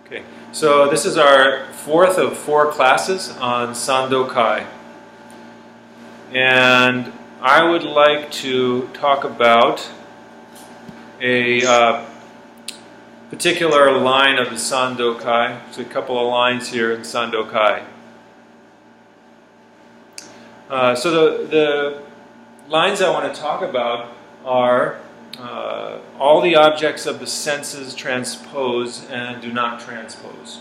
Okay, so this is our fourth of 4 classes on Sandokai. And I would like to talk about a particular line of the Sandokai. There's a couple of lines here in Sandokai. So the lines I want to talk about are all the objects of the senses transpose and do not transpose.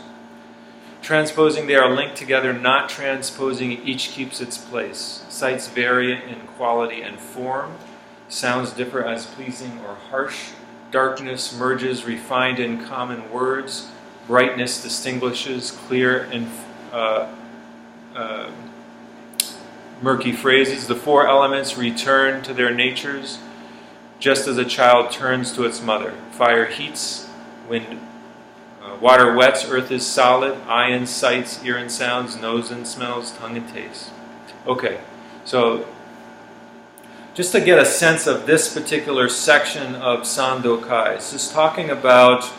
Transposing, they are linked together, not transposing, each keeps its place. Sights vary in quality and form. Sounds differ as pleasing or harsh. Darkness merges, refined in common words. Brightness distinguishes, clear and murky phrases. The 4 elements return to their natures, just as a child turns to its mother. Fire heats, water wets, earth is solid, eye and sights, ear and sounds, nose and smells, tongue and taste. Okay, so just to get a sense of this particular section of Sandokai, it's just talking about,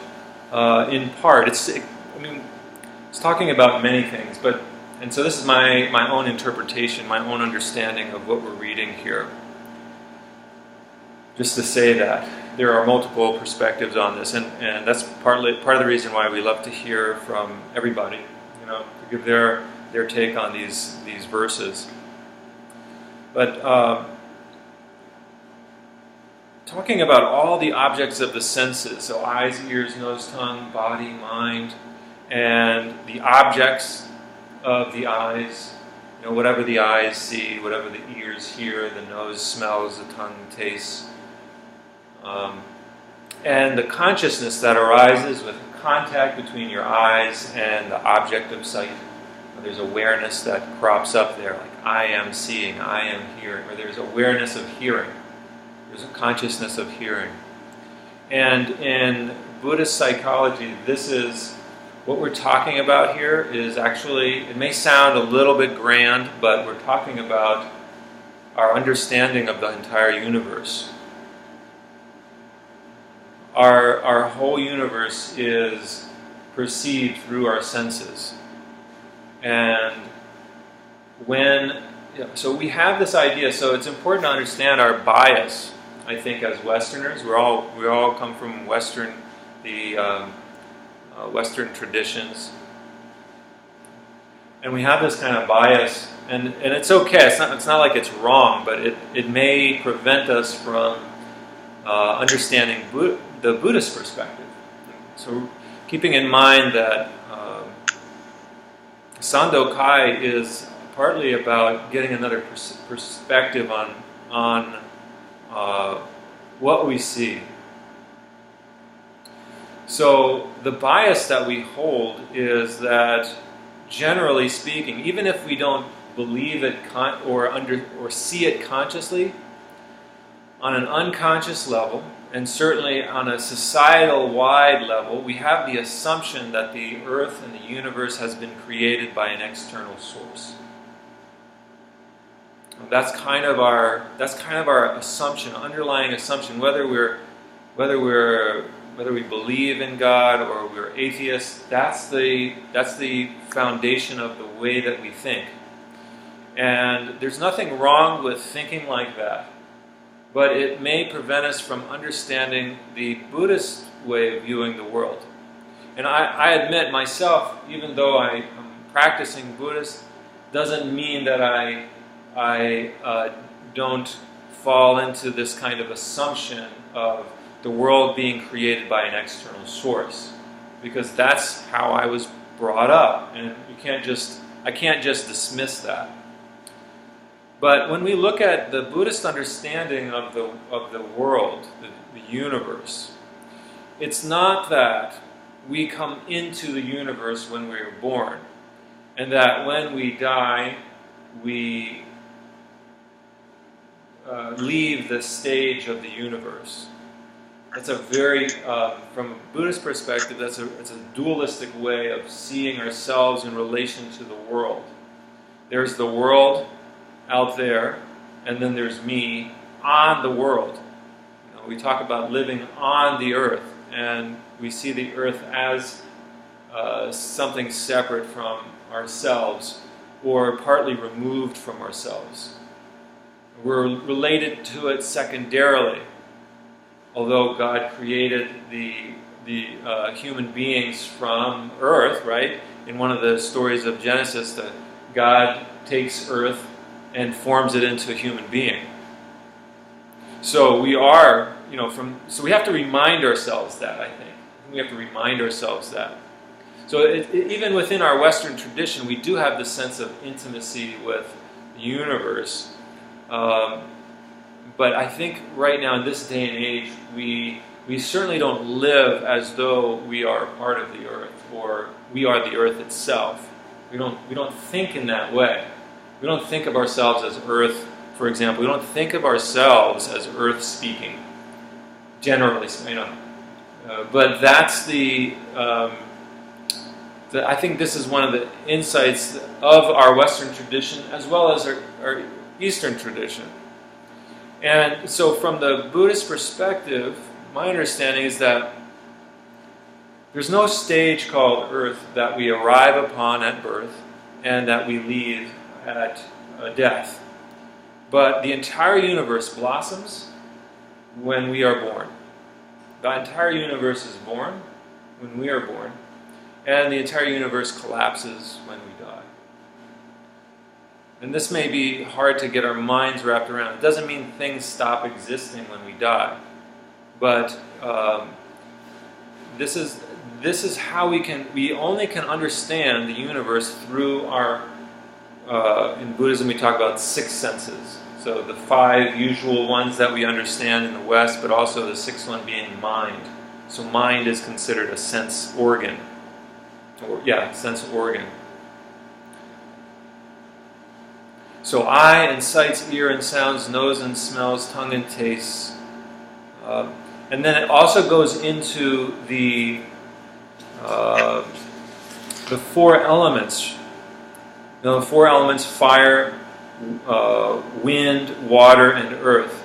in part, it's talking about many things, and so this is my own interpretation, my own understanding of what we're reading here. Just to say that there are multiple perspectives on this, and that's part of the reason why we love to hear from everybody, to give their take on these verses. But talking about all the objects of the senses, so eyes, ears, nose, tongue, body, mind, and the objects of the eyes, whatever the eyes see, whatever the ears hear, the nose smells, the tongue tastes. And the consciousness that arises with contact between your eyes and the object of sight. There's awareness that crops up there, like I am seeing, I am hearing, or there's awareness of hearing. There's a consciousness of hearing. And in Buddhist psychology, this is what we're talking about here is actually, it may sound a little bit grand, but we're talking about our understanding of the entire universe. Our whole universe is perceived through our senses. And so we have this idea, so it's important to understand our bias, I think, as Westerners. We all come from Western traditions. And we have this kind of bias, and it's okay, it's not like it's wrong, but it may prevent us from understanding the Buddhist perspective. So keeping in mind that Sandokai is partly about getting another perspective on what we see. So the bias that we hold is that, generally speaking, even if we don't believe it or see it consciously, on an unconscious level, and certainly on a societal-wide level, we have the assumption that the earth and the universe has been created by an external source. That's kind of our assumption, underlying assumption, whether we believe in God or we're atheists. That's the foundation of the way that we think. And there's nothing wrong with thinking like that. But it may prevent us from understanding the Buddhist way of viewing the world. And I admit myself, even though I am practicing Buddhist, doesn't mean that I don't fall into this kind of assumption of the world being created by an external source. Because that's how I was brought up, and I can't just dismiss that. But when we look at the Buddhist understanding of the world, the universe, it's not that we come into the universe when we are born, and that when we die, we leave the stage of the universe. That's a very, from a Buddhist perspective, it's a dualistic way of seeing ourselves in relation to the world. There's the world out there, and then there's me on the world. We talk about living on the earth, and we see the earth as something separate from ourselves or partly removed from ourselves. We're related to it secondarily, although God created the human beings from earth, right? In one of the stories of Genesis, that God takes earth and forms it into a human being. So we are, so we have to remind ourselves that, I think. We have to remind ourselves that. So even within our Western tradition, we do have this sense of intimacy with the universe. But I think right now, in this day and age, we certainly don't live as though we are a part of the earth, or we are the earth itself. We don't think in that way. We don't think of ourselves as earth, for example. We don't think of ourselves as earth speaking, generally, but that's I think this is one of the insights of our Western tradition as well as our Eastern tradition. And so from the Buddhist perspective, my understanding is that there's no stage called earth that we arrive upon at birth and that we leave at death. But the entire universe blossoms when we are born. The entire universe is born when we are born. And the entire universe collapses when we die. And this may be hard to get our minds wrapped around. It doesn't mean things stop existing when we die. But this is how we only can understand the universe through our, in Buddhism we talk about 6 senses. So the 5 usual ones that we understand in the West, but also the 6th one being mind. So mind is considered a sense organ. Sense organ. So eye and sights, ear and sounds, nose and smells, tongue and tastes. And then it also goes into the 4 elements. The 4 elements: fire, wind, water, and earth.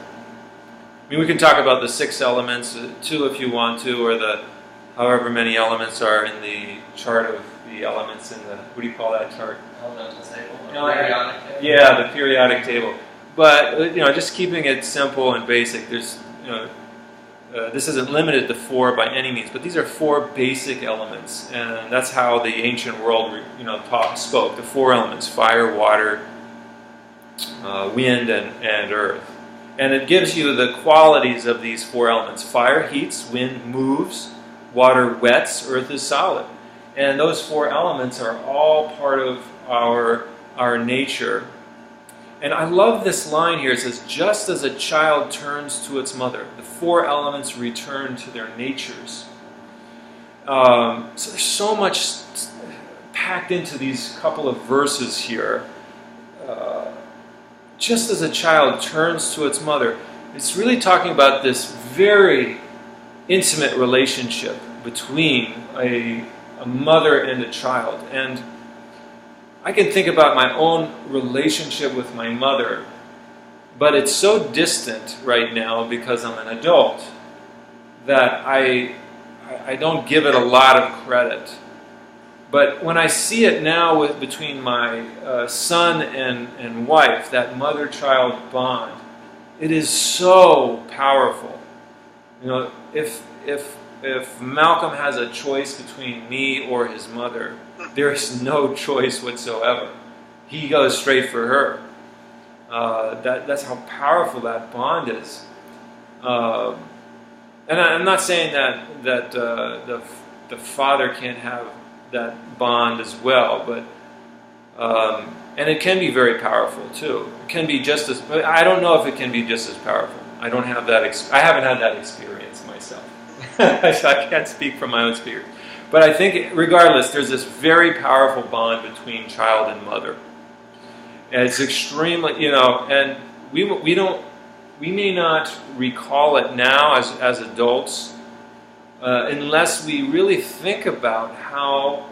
I mean, we can talk about the 6 elements, 2 if you want to, or the however many elements are in the chart of the elements in the, what do you call that chart? Elemental table. Periodic table. Yeah, the periodic table. But, just keeping it simple and basic, there's, this isn't limited to 4 by any means, but these are 4 basic elements, and that's how the ancient world, spoke. The 4 elements: fire, water, wind, and earth. And it gives you the qualities of these 4 elements. Fire heats, wind moves, water wets, earth is solid. And those 4 elements are all part of our nature. And I love this line here. It says, just as a child turns to its mother, the 4 elements return to their natures. So there's so much packed into these couple of verses here. Just as a child turns to its mother, it's really talking about this very intimate relationship between a mother and a child. And I can think about my own relationship with my mother, but it's so distant right now because I'm an adult that I don't give it a lot of credit. But when I see it now between my son and wife, that mother-child bond, it is so powerful. If Malcolm has a choice between me or his mother, there's no choice whatsoever. He goes straight for her. That's how powerful that bond is. And I'm not saying that the father can't have that bond as well, but and it can be very powerful too. It can be just as. I don't know if it can be just as powerful. I don't have that. I haven't had that experience myself. So I can't speak from my own experience. But I think, regardless, there's this very powerful bond between child and mother. And it's extremely, and we may not recall it now as adults, unless we really think about how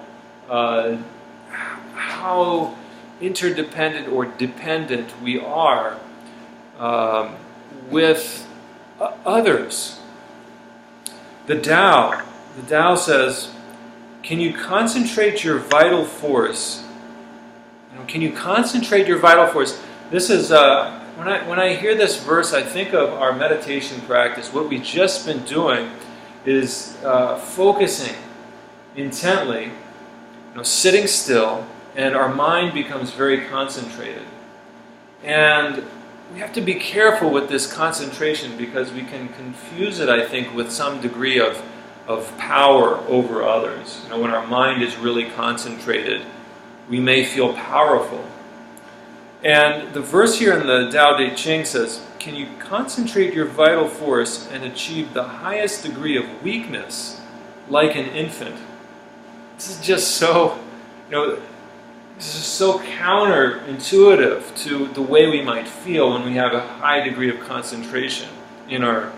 interdependent or dependent we are with others. The Tao says, can you concentrate your vital force? Can you concentrate your vital force? This is when I hear this verse, I think of our meditation practice. What we've just been doing is focusing intently, sitting still, and our mind becomes very concentrated. And we have to be careful with this concentration because we can confuse it, I think, with some degree of power over others. When our mind is really concentrated, we may feel powerful. And the verse here in the Tao Te Ching says, can you concentrate your vital force and achieve the highest degree of weakness like an infant? This is just so, this is so counterintuitive to the way we might feel when we have a high degree of concentration in our,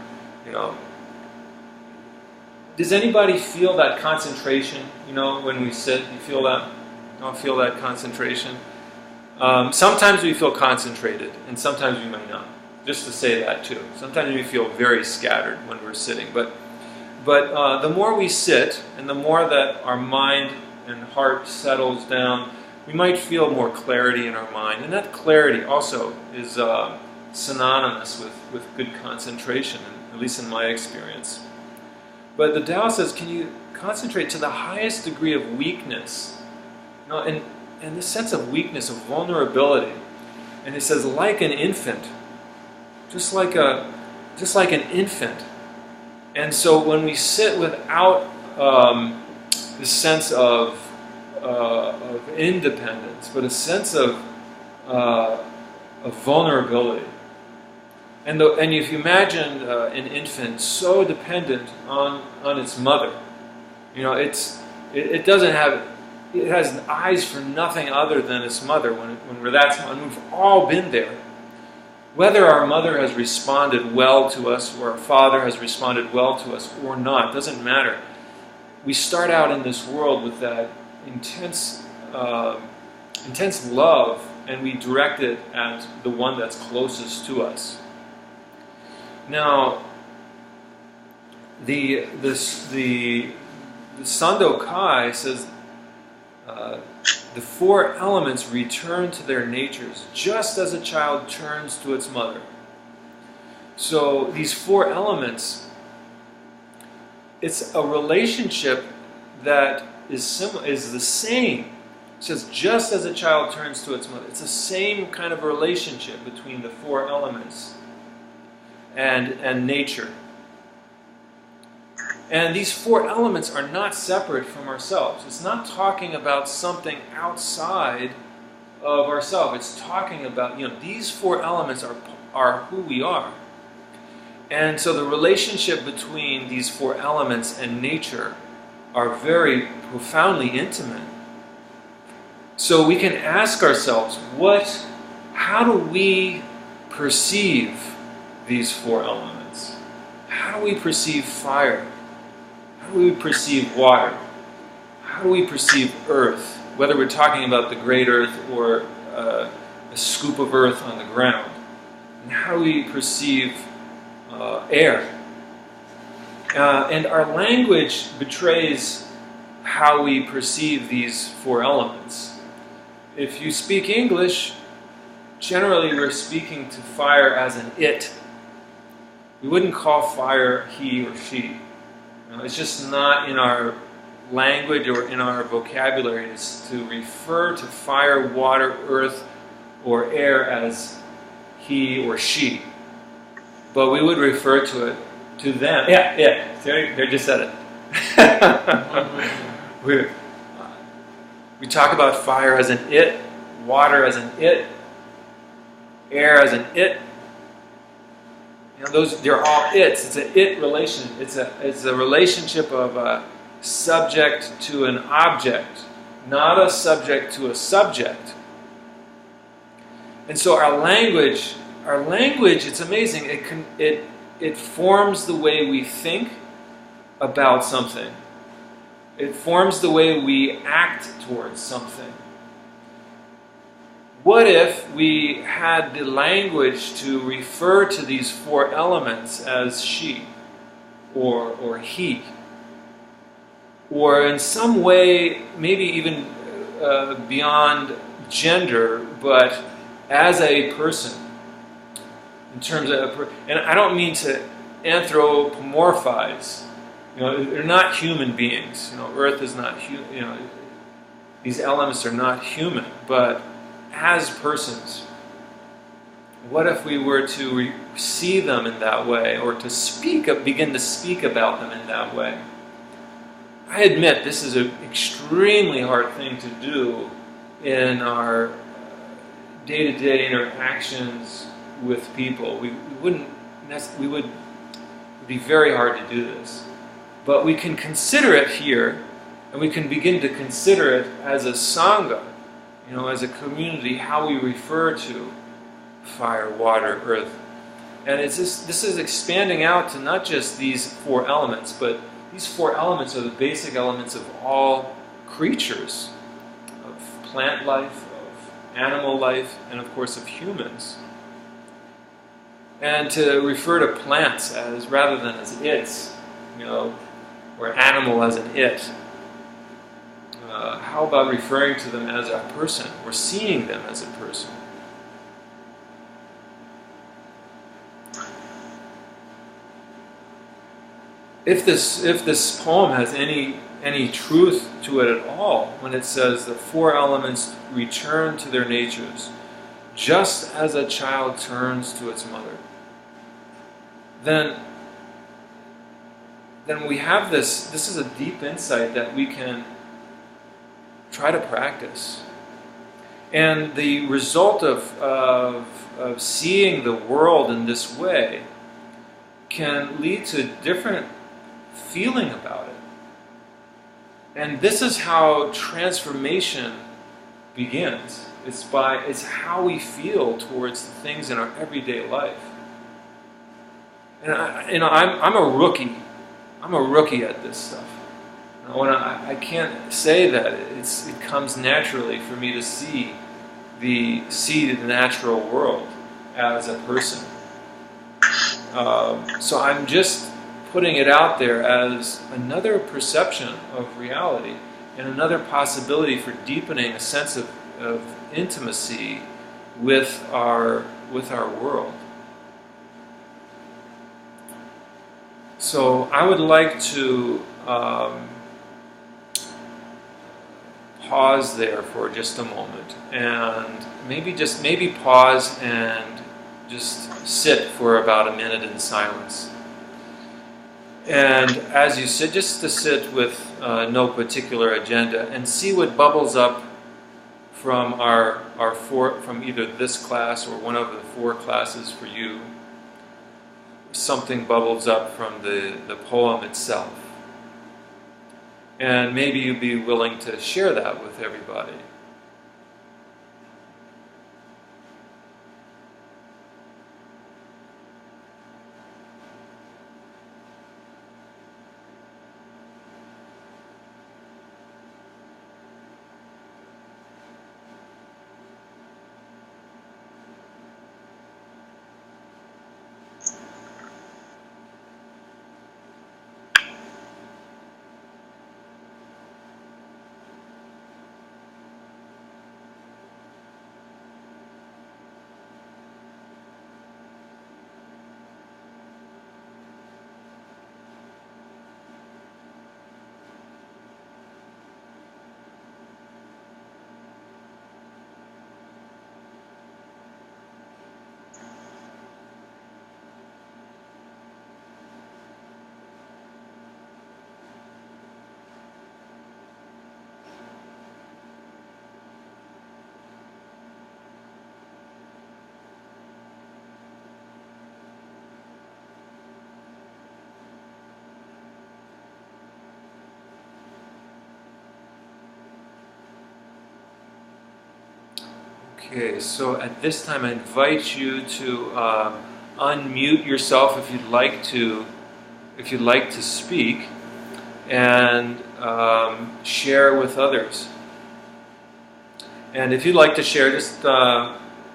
Does anybody feel that concentration, when we sit? You feel that? Don't feel that concentration? Sometimes we feel concentrated, and sometimes we may not. Just to say that too. Sometimes we feel very scattered when we're sitting. But the more we sit, and the more that our mind and heart settles down, we might feel more clarity in our mind. And that clarity also is synonymous with good concentration, at least in my experience. But the Tao says, can you concentrate to the highest degree of weakness? And this sense of weakness, of vulnerability. And it says, like an infant. Just like an infant. And so when we sit without this sense of independence, but a sense of vulnerability. And if you imagine an infant so dependent on its mother, it doesn't have, it has eyes for nothing other than its mother. When we're that small, and we've all been there. Whether our mother has responded well to us, or our father has responded well to us, or not, doesn't matter. We start out in this world with that intense love, and we direct it at the one that's closest to us. Now, the Sandokai says the four elements return to their natures just as a child turns to its mother. So these four elements, it's a relationship that is the same. It says just as a child turns to its mother. It's the same kind of relationship between the four elements and nature. And these four elements are not separate from ourselves. It's not talking about something outside of ourselves. It's talking about, these four elements are who we are. And so the relationship between these four elements and nature are very profoundly intimate. So we can ask ourselves, how do we perceive these four elements? How do we perceive fire? How do we perceive water? How do we perceive earth? Whether we're talking about the great earth or a scoop of earth on the ground. And how do we perceive air? And our language betrays how we perceive these four elements. If you speak English, generally we're speaking to fire as an it. We wouldn't call fire he or she. It's just not in our language or in our vocabulary to refer to fire, water, earth, or air as he or she. But we would refer to it to them. Yeah. They just said it. We talk about fire as an it, water as an it, air as an it. They're all its. It's an it relation. It's a relationship of a subject to an object, not a subject to a subject. And so our language, it's amazing. It forms the way we think about something. It forms the way we act towards something. What if we had the language to refer to these four elements as she or he? or in some way, maybe even beyond gender, but as a person, in terms of, and I don't mean to anthropomorphize. They're not human beings. Earth is not human. These elements are not human, but as persons. What if we were to see them in that way, or to begin to speak about them in that way? I admit this is an extremely hard thing to do in our day-to-day interactions with people. It would be very hard to do this. But we can consider it here, and we can begin to consider it as a sangha, as a community, how we refer to fire, water, earth. And this is expanding out to not just these four elements, but these four elements are the basic elements of all creatures, of plant life, of animal life, and of course of humans. And to refer to plants as, rather than as its, or animal as an it, how about referring to them as a person, or seeing them as a person? If this poem has any truth to it at all, when it says the four elements return to their natures, just as a child turns to its mother, then we have this is a deep insight that we can try to practice. And the result of seeing the world in this way can lead to different feeling about it. And this is how transformation begins. It's how we feel towards the things in our everyday life. And I'm a rookie. I'm a rookie at this stuff. I can't say that it comes naturally for me to see the natural world as a person. So I'm just putting it out there as another perception of reality and another possibility for deepening a sense of intimacy with our world. So I would like to pause there for just a moment, and maybe pause and just sit for about a minute in silence. And as you sit, just to sit with no particular agenda, and see what bubbles up from from either this class or one of the four classes for you. Something bubbles up from the poem itself. And maybe you'd be willing to share that with everybody. Okay, so at this time I invite you to unmute yourself if you'd like to speak, and share with others. And if you'd like to share, just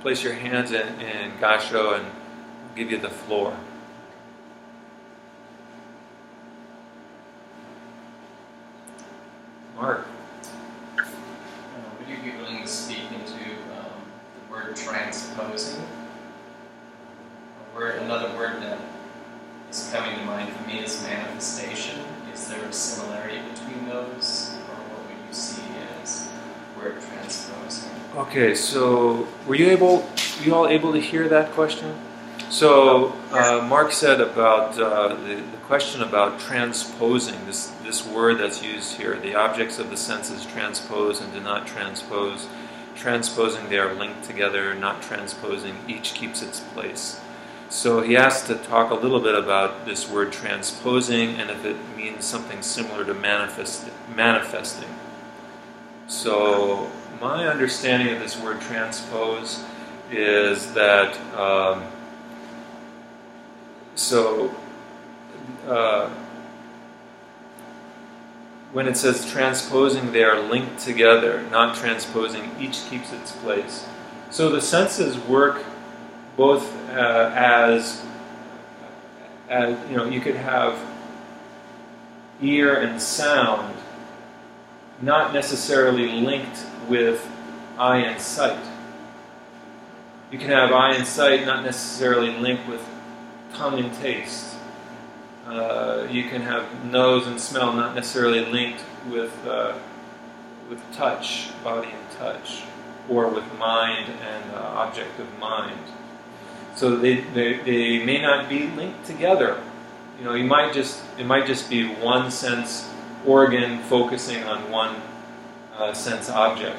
place your hands in Gasho, and I'll give you the floor. Mark. Would you be willing to speak into the word transposing? Another word that is coming to mind for me is manifestation. Is there a similarity between those, or what would you see as word transposing? Okay, so were you all able to hear that question? So Mark said about the question about transposing, this word that's used here, the objects of the senses transpose and do not transpose. Transposing, they are linked together, not transposing, each keeps its place. So he asked to talk a little bit about this word transposing and if it means something similar to manifesting. So my understanding of this word transpose is that when it says transposing, they are linked together, not transposing, each keeps its place. So the senses work both as you could have ear and sound not necessarily linked with eye and sight. You can have eye and sight not necessarily linked with tongue and taste. You can have nose and smell not necessarily linked with touch, body and touch, or with mind and object of mind. So they may not be linked together. It might just be one sense organ focusing on one sense object,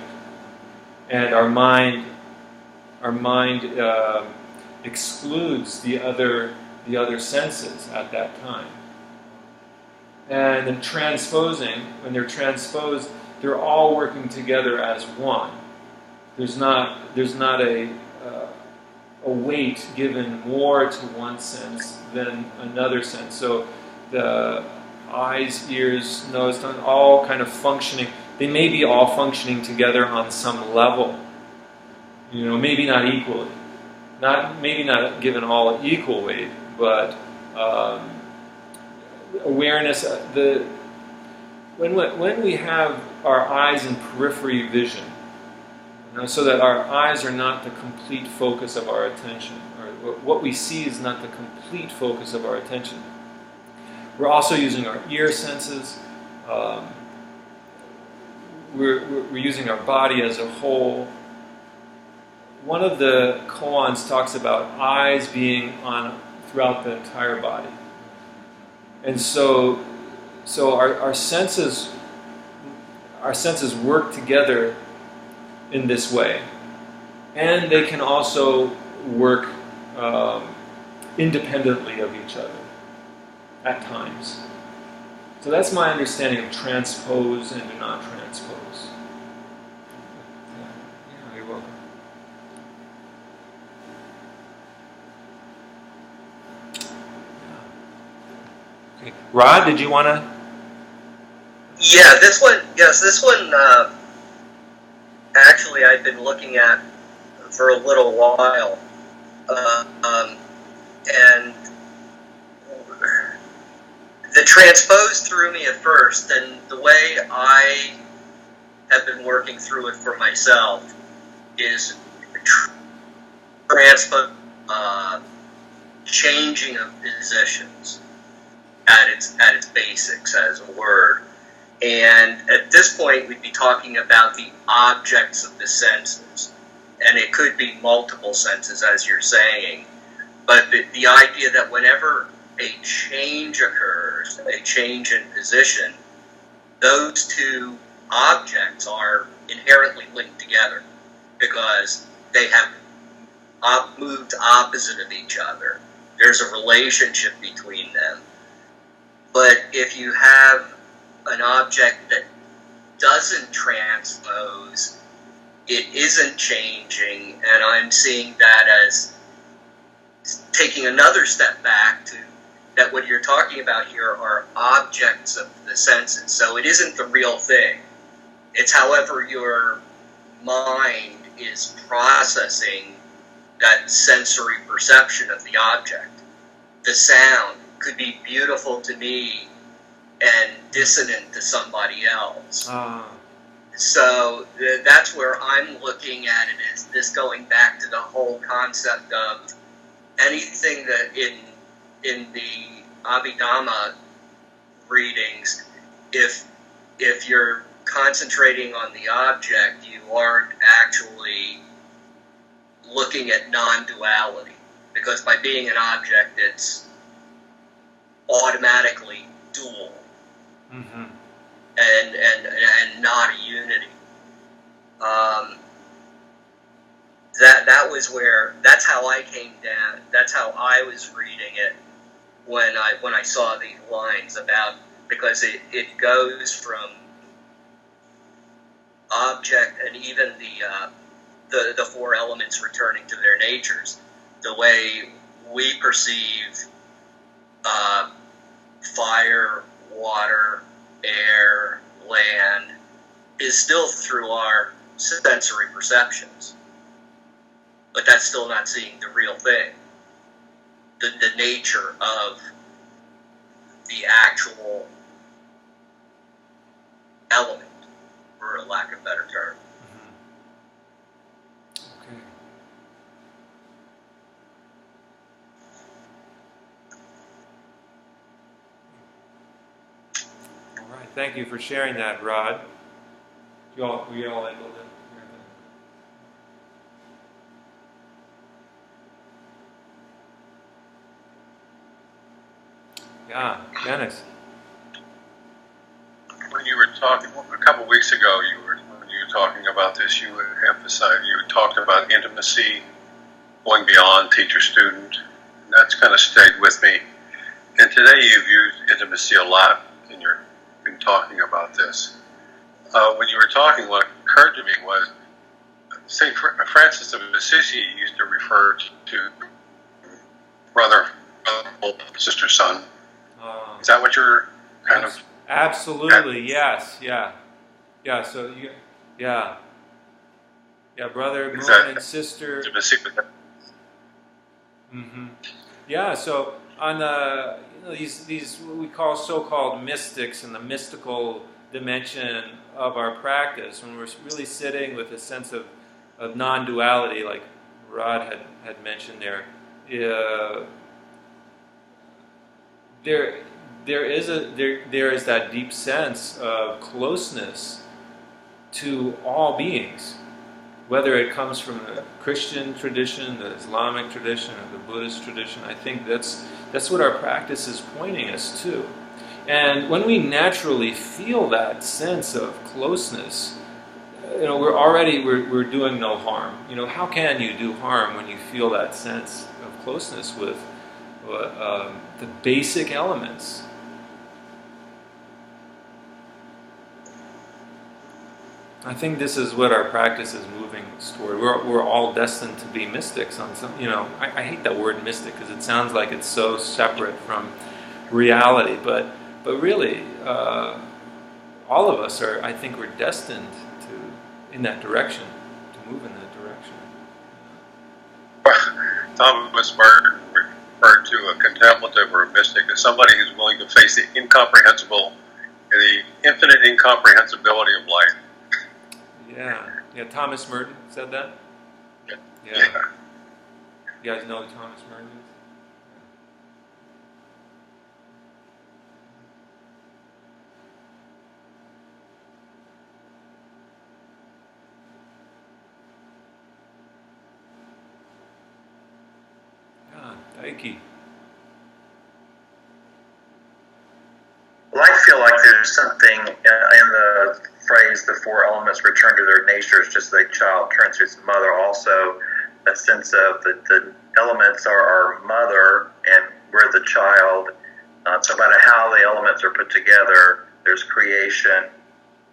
and our mind excludes the other senses at that time. And then transposing, when they're transposed, they're all working together as one. There's not a weight given more to one sense than another sense. So the eyes, ears, nose, tongue, all kind of functioning. They may be all functioning together on some level. Maybe not equally. Maybe not given all equal weight, but awareness. When we have our eyes in periphery vision, so that our eyes are not the complete focus of our attention, or what we see is not the complete focus of our attention. We're also using our ear senses. We're using our body as a whole. One of the koans talks about eyes being on throughout the entire body, and so our senses work together in this way, and they can also work independently of each other at times. So that's my understanding of transpose and do not transpose. Yeah, you're welcome. Okay. Rod, did you want to? Yeah, this one. Yes, this one. Actually, I've been looking at for a little while, and the transpose threw me at first, and the way I have been working through it for myself is transpose, changing of positions at its basics as a word. And at this point, we'd be talking about the objects of the senses. And it could be multiple senses, as you're saying. But the idea that whenever a change occurs, a change in position, those two objects are inherently linked together because they have moved opposite of each other. There's a relationship between them. But if you have an object that doesn't transpose, it isn't changing, and I'm seeing that as taking another step back to that what you're talking about here are objects of the senses. So it isn't the real thing. It's however your mind is processing that sensory perception of the object. The sound could be beautiful to me, and dissonant to somebody else. Ah. So that's where I'm looking at it, is this going back to the whole concept of anything that in the Abhidhamma readings, if you're concentrating on the object, you aren't actually looking at non-duality, because by being an object, it's automatically dual. Mm-hmm. And not a unity. That was where, that's how I came down. That's how I was reading it when I saw these lines about, because it goes from object and even the four elements returning to their natures, the way we perceive fire, water, air, land, is still through our sensory perceptions. But that's still not seeing the real thing. The nature of the actual element, for a lack of a better term. Mm-hmm. Okay. All right. Thank you for sharing that, Rod. Were you all able to hear that? Yeah, Dennis. When you were talking a couple of weeks ago, when you were talking about this, you talked about intimacy, going beyond teacher-student. And that's kind of stayed with me. And today you've used intimacy a lot in talking about this. When you were talking, what occurred to me was St. Francis of Assisi used to refer to brother, sister, son. Is that what you're kind of... Absolutely, yes, yeah. So brother, moon, and sister. Mm-hmm. Yeah, so on these what we call so-called mystics in the mystical dimension of our practice, when we're really sitting with a sense of non-duality, like Rod had mentioned there, there is that deep sense of closeness to all beings, whether it comes from the Christian tradition, the Islamic tradition, or the Buddhist tradition. I think that's what our practice is pointing us to. And when we naturally feel that sense of closeness, we're doing no harm. How can you do harm when you feel that sense of closeness with the basic elements? I think this is what our practice is moving toward. We're all destined to be mystics on some. I hate that word mystic because it sounds like it's so separate from reality. But really, all of us are. I think we're destined in that direction, to move in that direction. Thomas Merton referred to a contemplative or a mystic as somebody who's willing to face the incomprehensible and the infinite incomprehensibility of life. Yeah. Thomas Merton said that. Yeah. You guys know who Thomas Merton is? Daiki. Well, I feel like there's something in the phrase, the four elements return to their natures, just like a child turns to its mother, also a sense of the elements are our mother and we're the child. So no matter how the elements are put together, there's creation.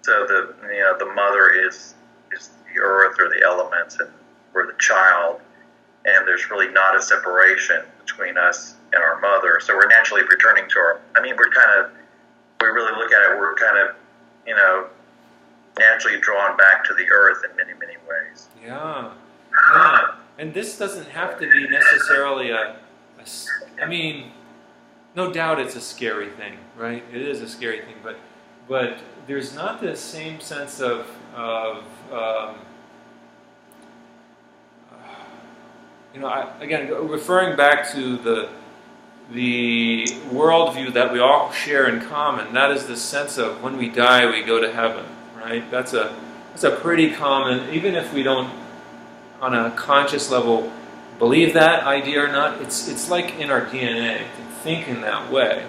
So the mother is the earth or the elements, and we're the child. And there's really not a separation between us and our mother. So we're naturally returning to we really look at it, we're kind of, naturally drawn back to the earth in many, many ways. Yeah. And this doesn't have to be necessarily no doubt it's a scary thing, right? It is a scary thing, but there's not the same sense of again, referring back to the worldview that we all share in common, that is the sense of when we die, we go to heaven, right? That's a pretty common, even if we don't, on a conscious level, believe that idea or not, it's like in our DNA to think in that way.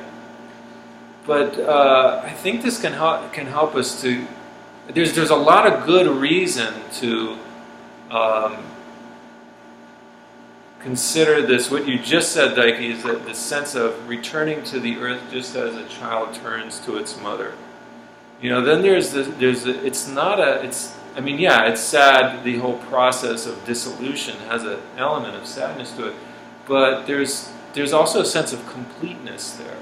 But I think this can help us to. There's a lot of good reason to consider this. What you just said, Daiki, is that the sense of returning to the earth just as a child turns to its mother. Then it's sad. The whole process of dissolution has an element of sadness to it, but there's also a sense of completeness there.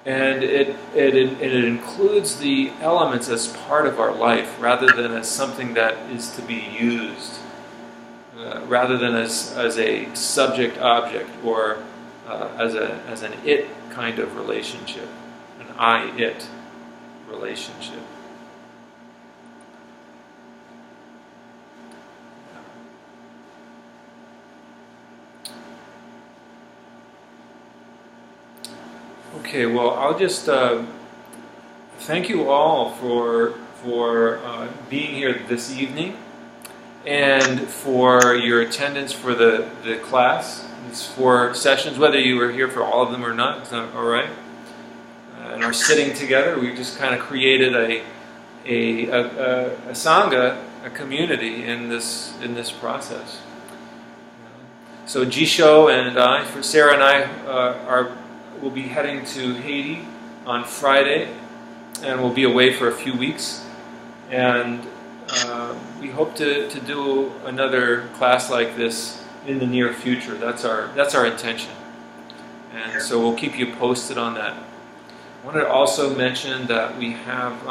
And it includes the elements as part of our life, rather than as something that is to be used, rather than as a subject-object, or as an it kind of relationship, an I-it relationship. Okay, well, I'll just thank you all for being here this evening, and for your attendance for the class. These 4 sessions, whether you were here for all of them or not, it's not all right. And our sitting together, we just kind of created a sangha, a community in this process. So Jisho and Sarah and I will be heading to Haiti on Friday, and we'll be away for a few weeks. And we hope to do another class like this in the near future. That's our intention, and so we'll keep you posted on that. I wanted to also mention that we have.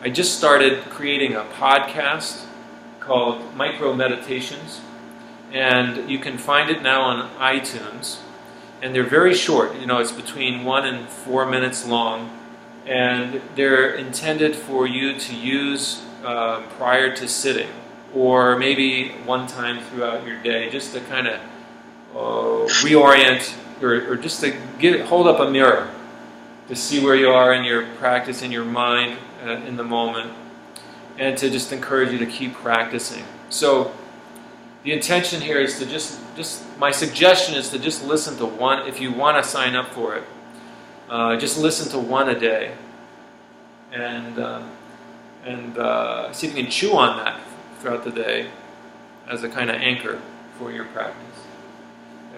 I just started creating a podcast called Micro Meditations, and you can find it now on iTunes. And they're very short. It's between 1 and 4 minutes long, and they're intended for you to use prior to sitting, or maybe one time throughout your day, just to kind of reorient, or just to hold up a mirror to see where you are in your practice, in your mind, in the moment, and to just encourage you to keep practicing. So the intention here is to just my suggestion is to just listen to one. If you want to sign up for it, just listen to one a day, and see if you can chew on that throughout the day as a kind of anchor for your practice.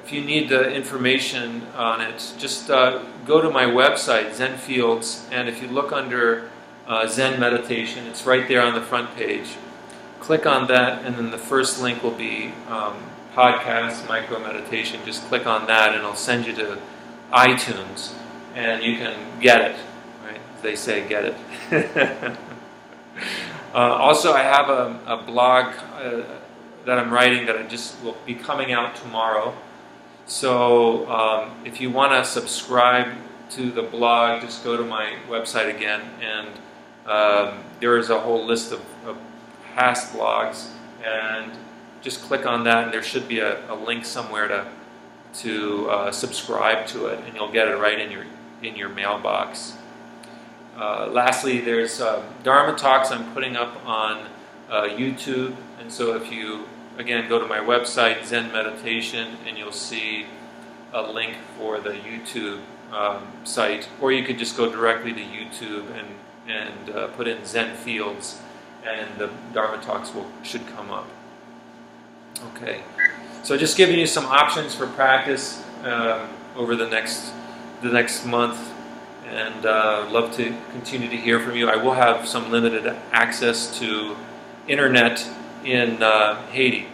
If you need the information on it, just go to my website, Zen Fields, and if you look under Zen Meditation, it's right there on the front page. Click on that, and then the first link will be podcast Micro Meditation. Just click on that, and it'll send you to iTunes, and you can get it. Right? They say, get it. Also, I have a blog that I'm writing that will be coming out tomorrow. So if you want to subscribe to the blog, just go to my website again, and there is a whole list of past blogs, and just click on that, and there should be a link somewhere to subscribe to it, and you'll get it right in your mailbox. Lastly, there's Dharma talks I'm putting up on YouTube, and so if you again go to my website, Zen Meditation, and you'll see a link for the YouTube site, or you could just go directly to YouTube and put in Zen Fields, and the Dharma talks should come up. Okay, so just giving you some options for practice over the next month, and love to continue to hear from you. I will have some limited access to internet in Haiti.